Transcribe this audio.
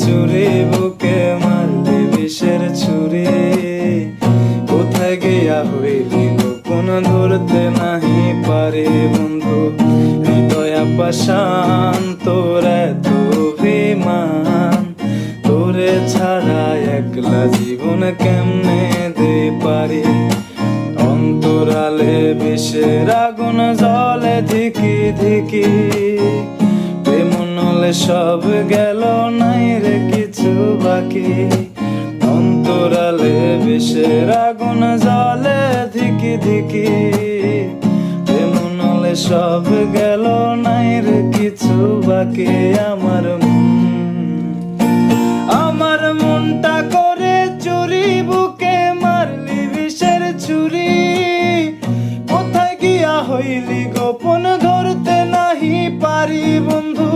চুরি, বুকে মারলি বিষের ছুরি। কোথায় গিয়া হইলি গোপন ধরতে নাহি পারি বন্ধু। হৃদয় পাষাণ তোর এত অভিমান, তোরে ছাড়া একলা জীবন কেমনে দে পারি। অন্তরালে বিষের আগুন জ্বলে ধিকি ধিকি, প্রেমনলে সব গেল নাই রে কিছু বাকি। অন্তরালে বিষের আগুন জ্বলে ধিকি ধিকি, প্রেমনলে সব গেল নাই রে কিছু বাকি। আমার মনটা করে চুরি, বুকে মারলি বিষের ছুরি। কোথায় গিয়া হইলি গোপন ধরতে নাহি পারি বন্ধু।